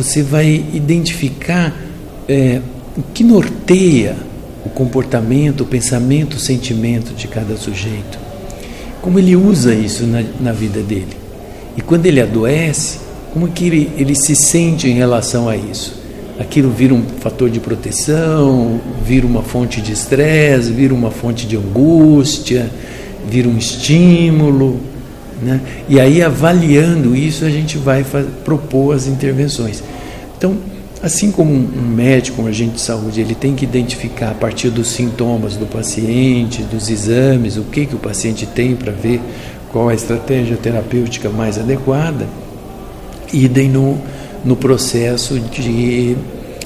você vai identificar o que norteia o comportamento, o pensamento, o sentimento de cada sujeito. Como ele usa isso na vida dele. E quando ele adoece, como que ele se sente em relação a isso? Aquilo vira um fator de proteção, vira uma fonte de estresse, vira uma fonte de angústia, vira um estímulo, né? E aí, avaliando isso, a gente vai propor as intervenções. Então, assim como um médico, um agente de saúde, ele tem que identificar a partir dos sintomas do paciente, dos exames, o que o paciente tem para ver qual a estratégia terapêutica mais adequada, idem no processo de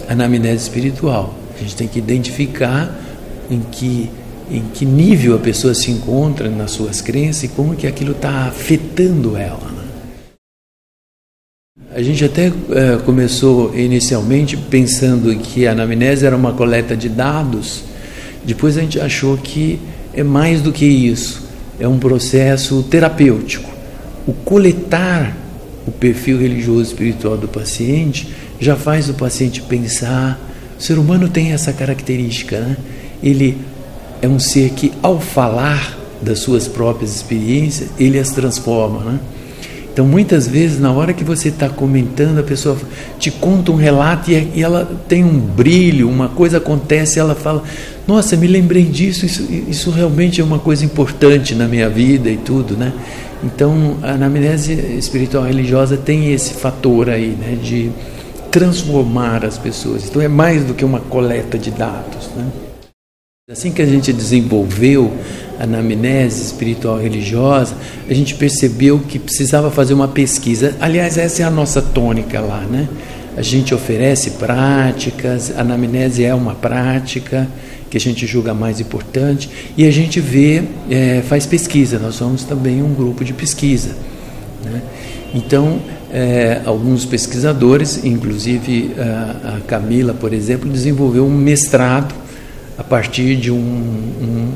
anamnese espiritual. A gente tem que identificar em que nível a pessoa se encontra nas suas crenças e como que aquilo está afetando ela, né? A gente até começou inicialmente pensando que a anamnese era uma coleta de dados, depois a gente achou que é mais do que isso, é um processo terapêutico. O coletar o perfil religioso espiritual do paciente já faz o paciente pensar. O ser humano tem essa característica, né? Ele é um ser que, ao falar das suas próprias experiências, ele as transforma, né? Então, muitas vezes, na hora que você está comentando, a pessoa te conta um relato e ela tem um brilho, uma coisa acontece, e ela fala: nossa, me lembrei disso, isso realmente é uma coisa importante na minha vida e tudo, né? Então, a anamnese espiritual religiosa tem esse fator aí, né, de transformar as pessoas. Então, é mais do que uma coleta de dados, né? Assim que a gente desenvolveu a anamnese espiritual religiosa, a gente percebeu que precisava fazer uma pesquisa. Aliás, essa é a nossa tônica lá, né? A gente oferece práticas, a anamnese é uma prática que a gente julga mais importante, e a gente faz pesquisa. Nós somos também um grupo de pesquisa, né? Então, alguns pesquisadores, inclusive a Camila, por exemplo, desenvolveu um mestrado a partir de uma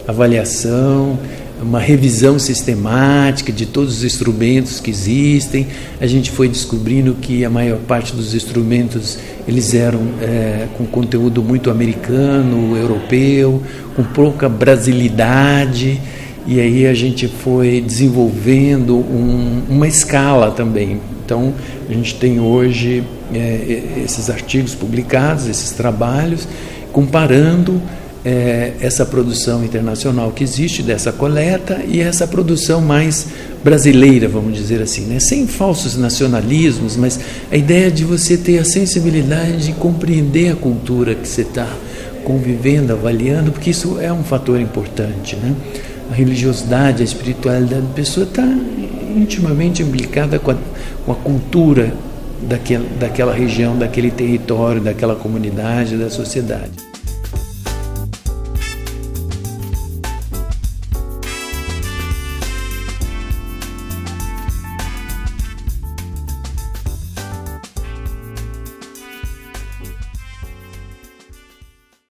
avaliação, uma revisão sistemática de todos os instrumentos que existem. A gente foi descobrindo que a maior parte dos instrumentos eles eram com conteúdo muito americano, europeu, com pouca brasilidade, e aí a gente foi desenvolvendo uma escala também. Então, a gente tem hoje esses artigos publicados, esses trabalhos, comparando essa produção internacional que existe dessa coleta e essa produção mais brasileira, vamos dizer assim, né? Sem falsos nacionalismos, mas a ideia de você ter a sensibilidade de compreender a cultura que você está convivendo, avaliando, porque isso é um fator importante, né? A religiosidade, a espiritualidade da pessoa está intimamente implicada com a cultura daquela região, daquele território, daquela comunidade, da sociedade.